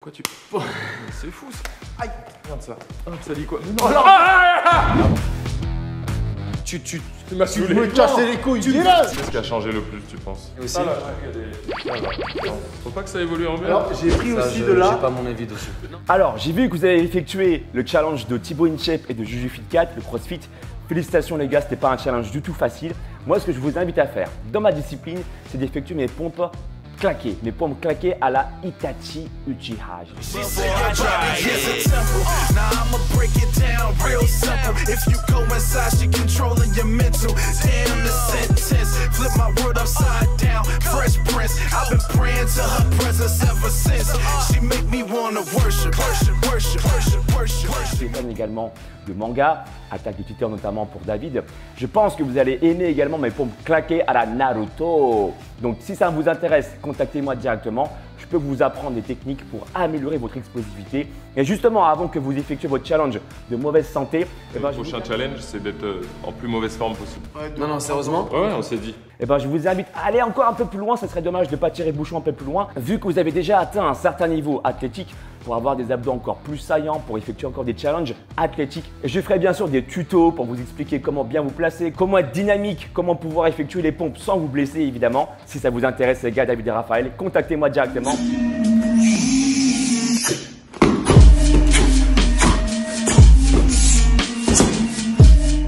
Quoi tu... Oh, c'est fou ça. Aïe, regarde ça. Oh, ça dit quoi? Oh non. Tu m'as saoulé. Tu me cassais les couilles. Qu'est-ce qui a changé le plus, tu penses? Et aussi. Ah là, regardez. Non, faut pas que ça évolue en bien. Alors, j'ai pris Ça, aussi de là. J'ai pas mon avis dessus. Alors, j'ai vu que vous avez effectué le challenge de Thibaut InShape et de Juju Fit 4, le CrossFit. Félicitations les gars, c'était pas un challenge du tout facile. Moi, ce que je vous invite à faire dans ma discipline, c'est d'effectuer mes pompes claquées à la Itachi Uchiha. Je fais fan également de manga, Attaque des Titans notamment pour David. Je pense que vous allez aimer également mes pompes claquées à la Naruto. Donc si ça vous intéresse, contactez-moi directement. Je peux vous apprendre des techniques pour améliorer votre explosivité. Et justement, avant que vous effectuiez votre challenge de mauvaise santé, Le prochain challenge, c'est d'être en plus mauvaise forme possible. Non, sérieusement. Ouais, on s'est dit. je vous invite à aller encore un peu plus loin. Ça serait dommage de ne pas tirer le bouchon un peu plus loin. Vu que vous avez déjà atteint un certain niveau athlétique, pour avoir des abdos encore plus saillants, pour effectuer encore des challenges athlétiques. Et je ferai bien sûr des tutos pour vous expliquer comment bien vous placer, comment être dynamique, comment pouvoir effectuer les pompes sans vous blesser évidemment. Si ça vous intéresse les gars, David et Raphaël, contactez-moi directement.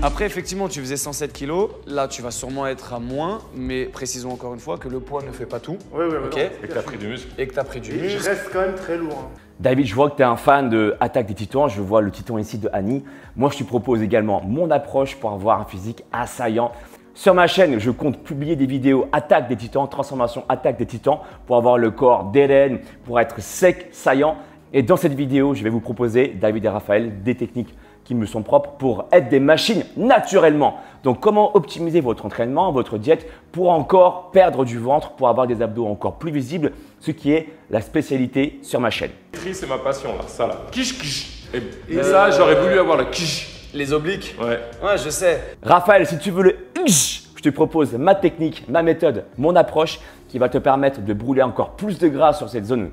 Après, effectivement, tu faisais 107 kg. Là, tu vas sûrement être à moins, mais précisons encore une fois que le poids ne fait pas tout. Oui, Ok. Et que t'as pris du muscle. Et que tu as pris du Et je muscle. reste quand même très lourd. David, je vois que tu es un fan de Attaque des Titans. Je vois le titan ici de Annie. Moi, je te propose également mon approche pour avoir un physique assaillant. Sur ma chaîne, je compte publier des vidéos Attaque des Titans, transformation Attaque des Titans pour avoir le corps d'Hélène, pour être sec, saillant. Et dans cette vidéo, je vais vous proposer, David et Raphaël, des techniques qui me sont propres pour être des machines naturellement. Donc, comment optimiser votre entraînement, votre diète pour encore perdre du ventre, pour avoir des abdos encore plus visibles, ce qui est la spécialité sur ma chaîne. C'est ma passion là, ça là. Kish kish. Et ça, j'aurais voulu avoir le kish. Les obliques. Ouais. Ouais, je sais. Raphaël, si tu veux le je te propose ma technique, ma méthode, mon approche qui va te permettre de brûler encore plus de gras sur cette zone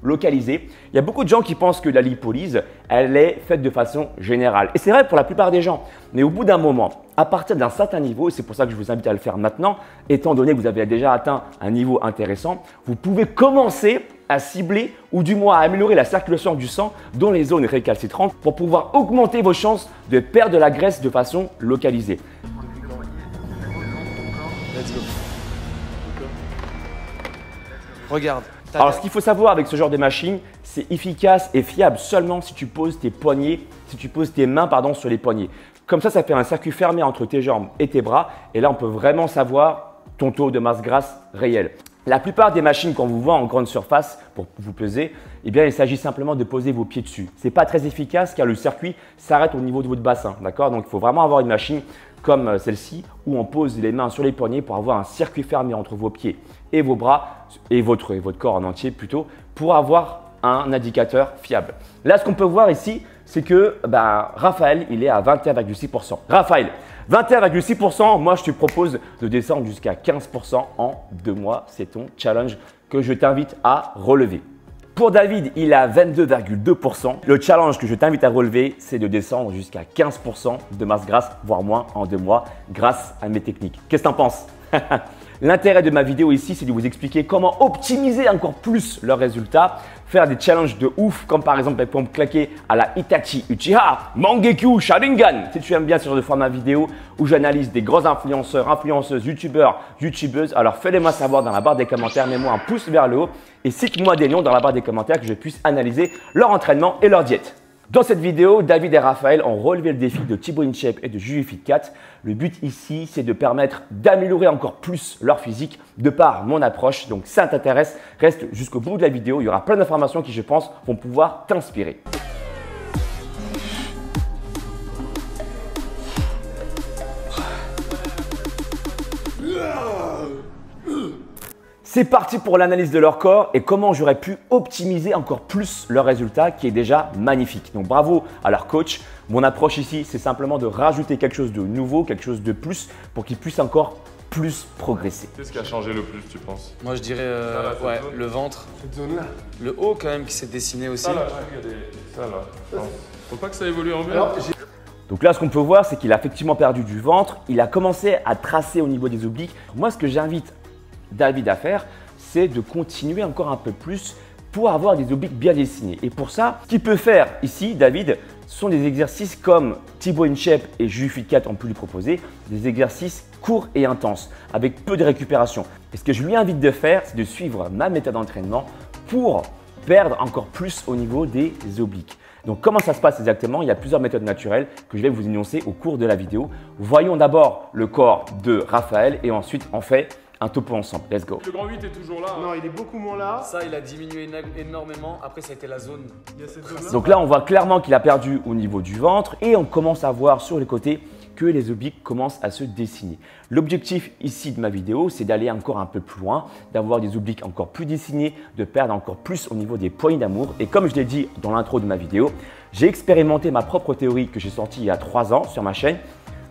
localisée. Il y a beaucoup de gens qui pensent que la lipolyse, elle est faite de façon générale. Et c'est vrai pour la plupart des gens. Mais au bout d'un moment, à partir d'un certain niveau, et c'est pour ça que je vous invite à le faire maintenant, étant donné que vous avez déjà atteint un niveau intéressant, vous pouvez commencer à cibler ou du moins à améliorer la circulation du sang dans les zones récalcitrantes pour pouvoir augmenter vos chances de perdre de la graisse de façon localisée. Let's go. Regarde. Alors, ce qu'il faut savoir avec ce genre de machine, c'est efficace et fiable seulement si tu poses tes poignets, si tu poses tes mains sur les poignets. Comme ça fait un circuit fermé entre tes jambes et tes bras. Et là, on peut vraiment savoir ton taux de masse grasse réel. La plupart des machines qu'on vous vend en grande surface pour vous peser, eh bien, il s'agit simplement de poser vos pieds dessus. Ce n'est pas très efficace car le circuit s'arrête au niveau de votre bassin. D'accord? Donc, il faut vraiment avoir une machine comme celle-ci où on pose les mains sur les poignets pour avoir un circuit fermé entre vos pieds et vos bras et votre corps en entier plutôt pour avoir un indicateur fiable. Là, ce qu'on peut voir ici, c'est que Raphaël, il est à 21,6%. Raphaël, 21,6%, moi je te propose de descendre jusqu'à 15% en 2 mois. C'est ton challenge que je t'invite à relever. Pour David, il est à 22,2%. Le challenge que je t'invite à relever, c'est de descendre jusqu'à 15% de masse grasse, voire moins en 2 mois, grâce à mes techniques. Qu'est-ce que tu en penses? L'intérêt de ma vidéo ici, c'est de vous expliquer comment optimiser encore plus leurs résultats, faire des challenges de ouf, comme par exemple les pompes claquées à la Itachi Uchiha, Mangekyou Sharingan. Si tu aimes bien ce genre de format vidéo où j'analyse des gros influenceurs, influenceuses, youtubeurs, youtubeuses, alors fais-les-moi savoir dans la barre des commentaires, mets-moi un pouce vers le haut et cite-moi des noms dans la barre des commentaires que je puisse analyser leur entraînement et leur diète. Dans cette vidéo, David et Raphaël ont relevé le défi de Thibaut InShape et de Juju Fit 4. Le but ici, c'est de permettre d'améliorer encore plus leur physique de par mon approche. Donc, si ça t'intéresse, reste jusqu'au bout de la vidéo. Il y aura plein d'informations qui, je pense, vont pouvoir t'inspirer. C'est parti pour l'analyse de leur corps et comment j'aurais pu optimiser encore plus leur résultat qui est déjà magnifique. Donc bravo à leur coach. Mon approche ici, c'est simplement de rajouter quelque chose de nouveau, quelque chose de plus pour qu'ils puissent encore plus progresser. Qu'est-ce qui a changé le plus, tu penses? Moi, je dirais cette ouais, zone. le ventre. Cette zone-là. Le haut, quand même, qui s'est dessiné aussi. Ça là, regardez. Ça là. je pense. Faut pas que ça évolue en mieux. Alors, Donc là, ce qu'on peut voir, c'est qu'il a effectivement perdu du ventre. Il a commencé à tracer au niveau des obliques. Moi, ce que j'invite David à faire, c'est de continuer encore un peu plus pour avoir des obliques bien dessinés. Et pour ça, ce qu'il peut faire ici, David, ce sont des exercices comme Thibaut InShape et Jules Fit4 ont pu lui proposer, des exercices courts et intenses, avec peu de récupération. Et ce que je lui invite de faire, c'est de suivre ma méthode d'entraînement pour perdre encore plus au niveau des obliques. Donc comment ça se passe exactement? Il y a plusieurs méthodes naturelles que je vais vous énoncer au cours de la vidéo. Voyons d'abord le corps de Raphaël et ensuite on fait un topo ensemble. Let's go. Le grand 8 est toujours là. non, il est beaucoup moins là. Ça, il a diminué énormément. Après, ça a été la zone. Il y a cette zone-là. Donc là, on voit clairement qu'il a perdu au niveau du ventre et on commence à voir sur les côtés que les obliques commencent à se dessiner. L'objectif ici de ma vidéo, c'est d'aller encore un peu plus loin, d'avoir des obliques encore plus dessinés, de perdre encore plus au niveau des poignées d'amour. Et comme je l'ai dit dans l'intro de ma vidéo, j'ai expérimenté ma propre théorie que j'ai sortie il y a 3 ans sur ma chaîne,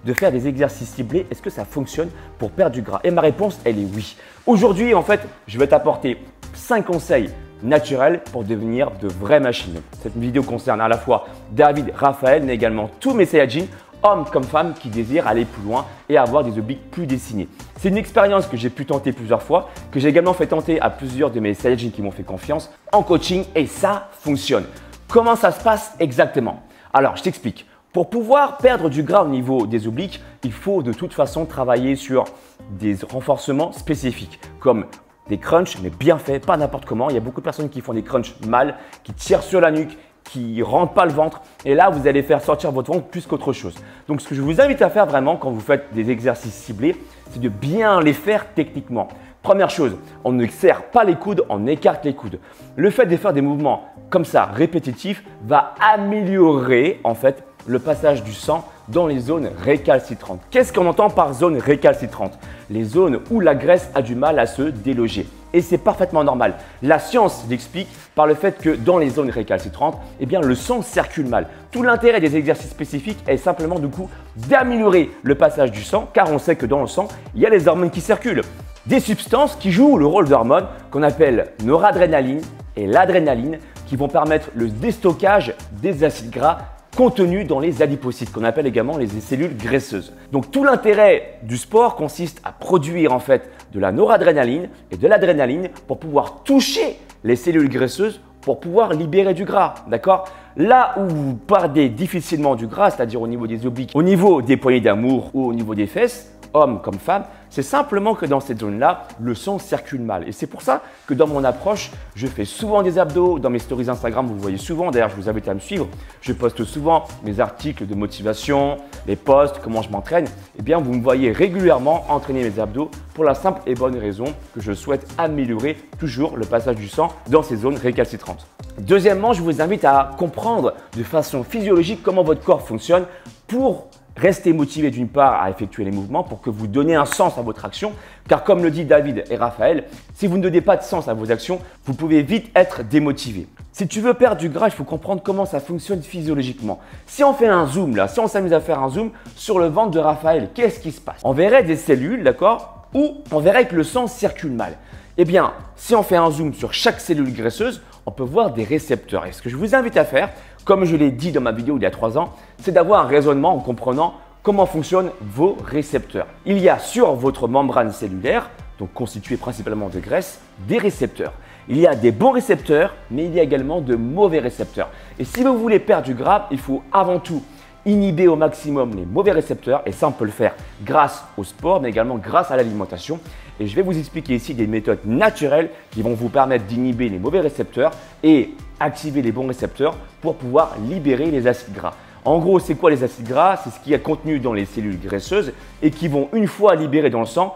de faire des exercices ciblés. Est-ce que ça fonctionne pour perdre du gras? Et ma réponse, elle est oui. Aujourd'hui, en fait, je vais t'apporter 5 conseils naturels pour devenir de vraies machines. Cette vidéo concerne à la fois David, Raphaël, mais également tous mes Saiyajins, hommes comme femmes qui désirent aller plus loin et avoir des obliques plus dessinés. C'est une expérience que j'ai pu tenter plusieurs fois, que j'ai également fait tenter à plusieurs de mes Saiyajins qui m'ont fait confiance en coaching et ça fonctionne. Comment ça se passe exactement? Alors, je t'explique. Pour pouvoir perdre du gras au niveau des obliques, il faut de toute façon travailler sur des renforcements spécifiques comme des crunchs, mais bien faits, pas n'importe comment. Il y a beaucoup de personnes qui font des crunchs mal, qui tirent sur la nuque, qui ne rentrent pas le ventre. Et là, vous allez faire sortir votre ventre plus qu'autre chose. Donc, ce que je vous invite à faire vraiment quand vous faites des exercices ciblés, c'est de bien les faire techniquement. Première chose, on ne serre pas les coudes, on écarte les coudes. Le fait de faire des mouvements comme ça, répétitifs, va améliorer en fait le passage du sang dans les zones récalcitrantes. Qu'est-ce qu'on entend par zone récalcitrante? Les zones où la graisse a du mal à se déloger. Et c'est parfaitement normal. La science l'explique par le fait que dans les zones récalcitrantes, eh bien, le sang circule mal. Tout l'intérêt des exercices spécifiques est simplement du coup d'améliorer le passage du sang, car on sait que dans le sang, il y a les hormones qui circulent. Des substances qui jouent le rôle d'hormones qu'on appelle noradrénaline et l'adrénaline qui vont permettre le déstockage des acides gras contenus dans les adipocytes, qu'on appelle également les cellules graisseuses. Donc tout l'intérêt du sport consiste à produire en fait de la noradrénaline et de l'adrénaline pour pouvoir toucher les cellules graisseuses pour pouvoir libérer du gras, d'accord? Là où vous perdez difficilement du gras, c'est-à-dire au niveau des obliques, au niveau des poignées d'amour ou au niveau des fesses, hommes comme femmes, c'est simplement que dans cette zone-là, le sang circule mal. Et c'est pour ça que dans mon approche, je fais souvent des abdos. Dans mes stories Instagram, vous le voyez souvent. D'ailleurs, je vous invite à me suivre. Je poste souvent mes articles de motivation, les posts, comment je m'entraîne. Eh bien, vous me voyez régulièrement entraîner mes abdos pour la simple et bonne raison que je souhaite améliorer toujours le passage du sang dans ces zones récalcitrantes. Deuxièmement, je vous invite à comprendre de façon physiologique comment votre corps fonctionne pour restez motivé d'une part à effectuer les mouvements pour que vous donniez un sens à votre action, car comme le dit David et Raphaël, si vous ne donnez pas de sens à vos actions, vous pouvez vite être démotivé. Si tu veux perdre du gras, il faut comprendre comment ça fonctionne physiologiquement. Si on fait un zoom là, si on s'amuse à faire un zoom sur le ventre de Raphaël, qu'est-ce qui se passe? On verrait des cellules, d'accord, où on verrait que le sang circule mal. Eh bien, si on fait un zoom sur chaque cellule graisseuse, on peut voir des récepteurs. Et ce que je vous invite à faire, comme je l'ai dit dans ma vidéo il y a 3 ans, c'est d'avoir un raisonnement en comprenant comment fonctionnent vos récepteurs. Il y a sur votre membrane cellulaire, donc constituée principalement de graisse, des récepteurs. Il y a des bons récepteurs, mais il y a également de mauvais récepteurs. Et si vous voulez perdre du gras, il faut avant tout inhiber au maximum les mauvais récepteurs. Et ça, on peut le faire grâce au sport, mais également grâce à l'alimentation. Et je vais vous expliquer ici des méthodes naturelles qui vont vous permettre d'inhiber les mauvais récepteurs et activer les bons récepteurs pour pouvoir libérer les acides gras. En gros, c'est quoi les acides gras? C'est ce qui est contenu dans les cellules graisseuses et qui vont, une fois libérés dans le sang,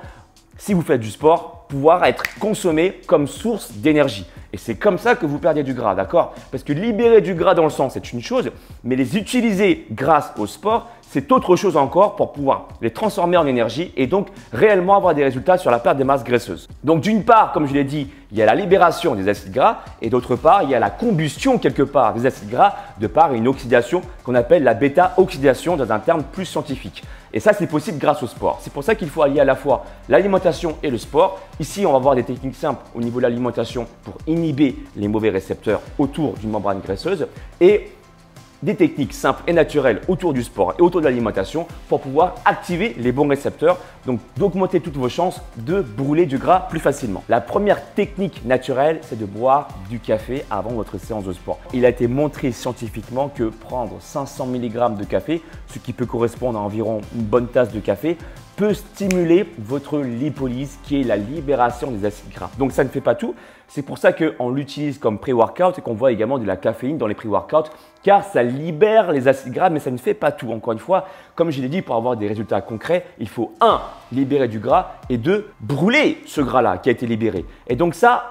si vous faites du sport, pouvoir être consommés comme source d'énergie. Et c'est comme ça que vous perdez du gras, d'accord? Parce que libérer du gras dans le sang, c'est une chose, mais les utiliser grâce au sport, c'est autre chose encore pour pouvoir les transformer en énergie et donc réellement avoir des résultats sur la perte des masses graisseuses. Donc d'une part, comme je l'ai dit, il y a la libération des acides gras et d'autre part, il y a la combustion quelque part des acides gras de par une oxydation qu'on appelle la bêta-oxydation dans un terme plus scientifique. Et ça, c'est possible grâce au sport. C'est pour ça qu'il faut allier à la fois l'alimentation et le sport. Ici, on va voir des techniques simples au niveau de l'alimentation pour inhiber les mauvais récepteurs autour d'une membrane graisseuse et des techniques simples et naturelles autour du sport et autour de l'alimentation pour pouvoir activer les bons récepteurs, donc d'augmenter toutes vos chances de brûler du gras plus facilement. La première technique naturelle, c'est de boire du café avant votre séance de sport. Il a été montré scientifiquement que prendre 500 mg de café, ce qui peut correspondre à environ une bonne tasse de café, peut stimuler votre lipolyse qui est la libération des acides gras. Donc ça ne fait pas tout. C'est pour ça qu'on l'utilise comme pré-workout et qu'on voit également de la caféine dans les pré-workouts car ça libère les acides gras mais ça ne fait pas tout. Encore une fois, comme je l'ai dit, pour avoir des résultats concrets, il faut 1. Libérer du gras et 2. Brûler ce gras-là qui a été libéré. Et donc ça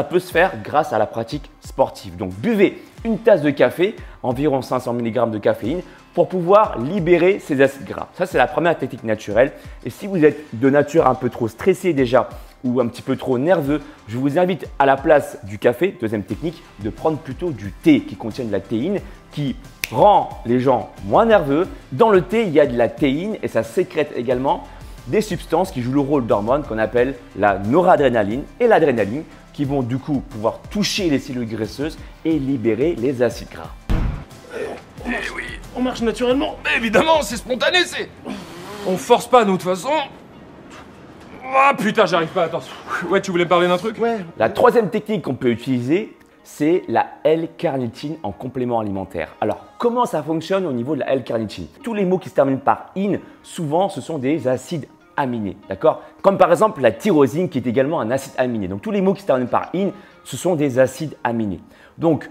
peut se faire grâce à la pratique sportive. Donc buvez une tasse de café, environ 500 mg de caféine, pour pouvoir libérer ces acides gras. Ça, c'est la première technique naturelle. Et si vous êtes de nature un peu trop stressé déjà ou un petit peu trop nerveux, je vous invite à la place du café, deuxième technique, de prendre plutôt du thé qui contient de la théine, qui rend les gens moins nerveux. Dans le thé, il y a de la théine et ça sécrète également des substances qui jouent le rôle d'hormones qu'on appelle la noradrénaline et l'adrénaline qui vont du coup pouvoir toucher les cellules graisseuses et libérer les acides gras. Eh oui, On marche naturellement. mais évidemment, c'est spontané, c'est. On force pas, nous, de toute façon. Ah putain, j'arrive pas, attends. Ouais, tu voulais me parler d'un truc? Ouais. La troisième technique qu'on peut utiliser, c'est la L-carnitine en complément alimentaire. Alors, comment ça fonctionne au niveau de la L-carnitine? Tous les mots qui se terminent par in, souvent, ce sont des acides aminés, d'accord? Comme par exemple la tyrosine qui est également un acide aminé. Donc, tous les mots qui se terminent par in, ce sont des acides aminés. Donc,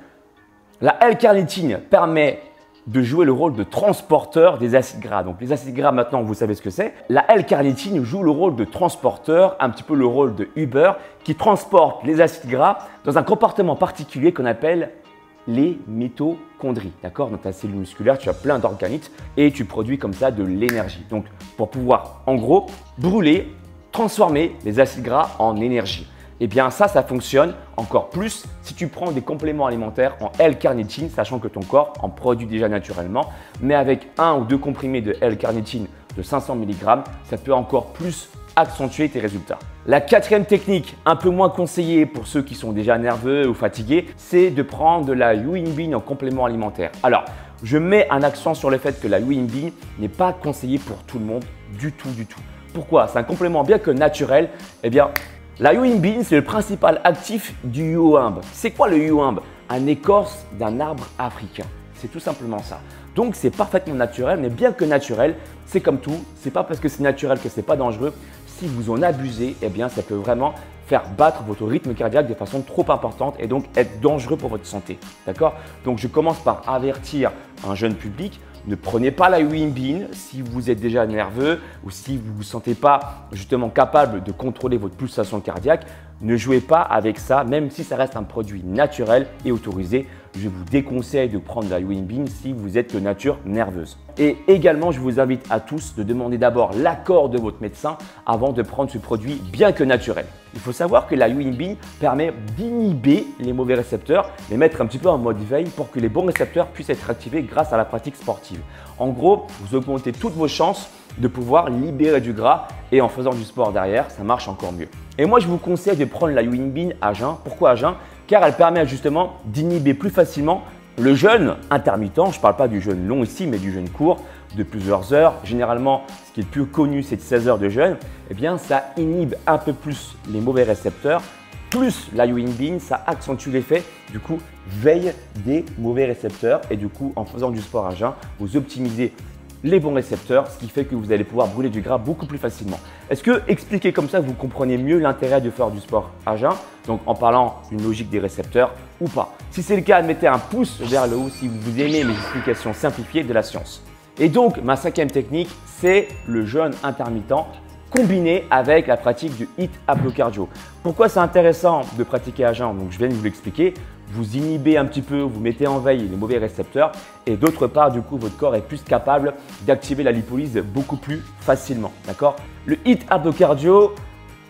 la L-carnitine permet de jouer le rôle de transporteur des acides gras. Donc les acides gras, maintenant, vous savez ce que c'est. La L-carnitine joue le rôle de transporteur, un petit peu le rôle de Uber, qui transporte les acides gras dans un comportement particulier qu'on appelle les mitochondries. D'accord? Dans ta cellule musculaire, tu as plein d'organites et tu produis comme ça de l'énergie. Donc pour pouvoir, en gros, brûler, transformer les acides gras en énergie. Eh bien ça fonctionne encore plus si tu prends des compléments alimentaires en L-carnitine, sachant que ton corps en produit déjà naturellement. Mais avec 1 ou 2 comprimés de L-carnitine de 500 mg, ça peut encore plus accentuer tes résultats. La quatrième technique, un peu moins conseillée pour ceux qui sont déjà nerveux ou fatigués, c'est de prendre de la Yohimbine en complément alimentaire. Alors, je mets un accent sur le fait que la Yohimbine n'est pas conseillée pour tout le monde du tout. Pourquoi? C'est un complément bien que naturel. Eh bien, la yohimbine, c'est le principal actif du yohimbe. C'est quoi le yohimbe? Un écorce d'un arbre africain. C'est tout simplement ça. Donc, c'est parfaitement naturel, mais bien que naturel, c'est comme tout. C'est pas parce que c'est naturel que c'est pas dangereux. Si vous en abusez, eh bien, ça peut vraiment faire battre votre rythme cardiaque de façon trop importante et donc être dangereux pour votre santé. D'accord? Donc, je commence par avertir un jeune public. Ne prenez pas la yohimbine si vous êtes déjà nerveux ou si vous ne vous sentez pas justement capable de contrôler votre pulsation cardiaque. Ne jouez pas avec ça, même si ça reste un produit naturel et autorisé. Je vous déconseille de prendre la yohimbine si vous êtes de nature nerveuse. Et également, je vous invite à tous de demander d'abord l'accord de votre médecin avant de prendre ce produit bien que naturel. Il faut savoir que la yohimbine permet d'inhiber les mauvais récepteurs, les mettre un petit peu en mode veille pour que les bons récepteurs puissent être activés grâce à la pratique sportive. En gros, vous augmentez toutes vos chances de pouvoir libérer du gras et en faisant du sport derrière, ça marche encore mieux. Et moi, je vous conseille de prendre la yohimbine à jeun. Pourquoi à jeun? Car elle permet justement d'inhiber plus facilement le jeûne intermittent. Je ne parle pas du jeûne long ici, mais du jeûne court de plusieurs heures. Généralement, ce qui est le plus connu, c'est de 16 heures de jeûne. Eh bien, ça inhibe un peu plus les mauvais récepteurs. Plus la yohimbine, ça accentue l'effet, du coup, veille des mauvais récepteurs. Et du coup, en faisant du sport à jeun, vous optimisez les bons récepteurs, ce qui fait que vous allez pouvoir brûler du gras beaucoup plus facilement. Est-ce que expliqué comme ça, vous comprenez mieux l'intérêt de faire du sport à jeun, donc en parlant d'une logique des récepteurs ou pas? Si c'est le cas, mettez un pouce vers le haut si vous aimez mes explications simplifiées de la science. Et donc, ma cinquième technique, c'est le jeûne intermittent combiné avec la pratique du HIIT abdo-cardio. Pourquoi c'est intéressant de pratiquer à jeun? Donc, je viens de vous l'expliquer. Vous inhibez un petit peu, vous mettez en veille les mauvais récepteurs et d'autre part, du coup, votre corps est plus capable d'activer la lipolyse beaucoup plus facilement. D'accord? Le HIIT abdo-cardio,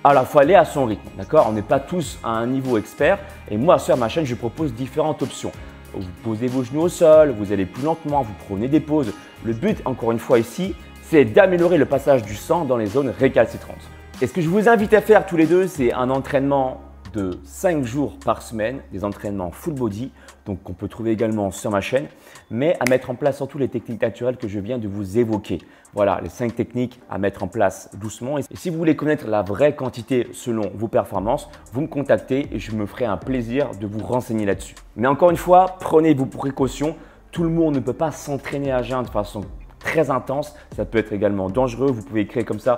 Alors, il faut aller à son rythme, d'accord? On n'est pas tous à un niveau expert. Et moi, sur ma chaîne, je propose différentes options. Vous posez vos genoux au sol, vous allez plus lentement, vous prenez des pauses. Le but, encore une fois ici, c'est d'améliorer le passage du sang dans les zones récalcitrantes. Et ce que je vous invite à faire tous les deux, c'est un entraînement de 5 jours par semaine, des entraînements full body, donc qu'on peut trouver également sur ma chaîne, mais à mettre en place surtout les techniques naturelles que je viens de vous évoquer. Voilà, les 5 techniques à mettre en place doucement. Et si vous voulez connaître la vraie quantité selon vos performances, vous me contactez et je me ferai un plaisir de vous renseigner là-dessus. Mais encore une fois, prenez vos précautions. Tout le monde ne peut pas s'entraîner à jeun de façon très intense. Ça peut être également dangereux. Vous pouvez créer comme ça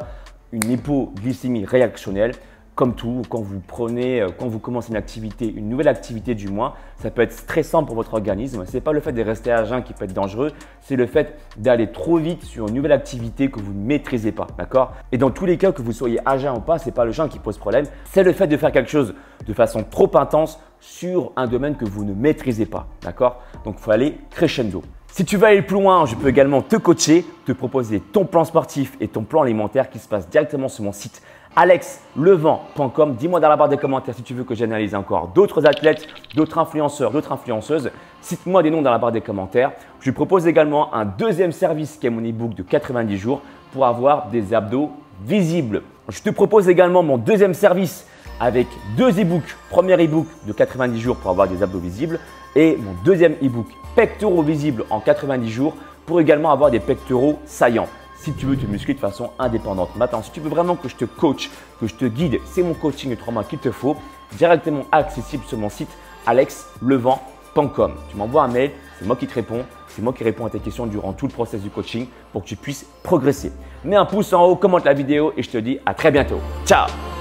une hypoglycémie réactionnelle. Comme tout, quand vous commencez une activité, une nouvelle activité du moins, ça peut être stressant pour votre organisme. Ce n'est pas le fait de rester à jeun qui peut être dangereux, c'est le fait d'aller trop vite sur une nouvelle activité que vous ne maîtrisez pas, d'accord? Et dans tous les cas, que vous soyez à jeun ou pas, ce n'est pas le jeûne qui pose problème, c'est le fait de faire quelque chose de façon trop intense sur un domaine que vous ne maîtrisez pas, d'accord? Donc, il faut aller crescendo. Si tu veux aller plus loin, je peux également te coacher, te proposer ton plan sportif et ton plan alimentaire qui se passe directement sur mon site alexlevent.com. Dis-moi dans la barre des commentaires si tu veux que j'analyse encore d'autres athlètes, d'autres influenceurs, d'autres influenceuses. Cite-moi des noms dans la barre des commentaires. Je propose également un deuxième service qui est mon e-book de 90 jours pour avoir des abdos visibles. Je te propose également mon deuxième service avec 2 e-books. Premier e-book de 90 jours pour avoir des abdos visibles et mon deuxième e-book pectoraux visibles en 90 jours pour également avoir des pectoraux saillants. Si tu veux te muscler de façon indépendante. Maintenant, si tu veux vraiment que je te coach, que je te guide, c'est mon coaching de 3 mois qu'il te faut, directement accessible sur mon site alexlevent.com. Tu m'envoies un mail, c'est moi qui te réponds, c'est moi qui réponds à tes questions durant tout le processus du coaching pour que tu puisses progresser. Mets un pouce en haut, commente la vidéo et je te dis à très bientôt. Ciao!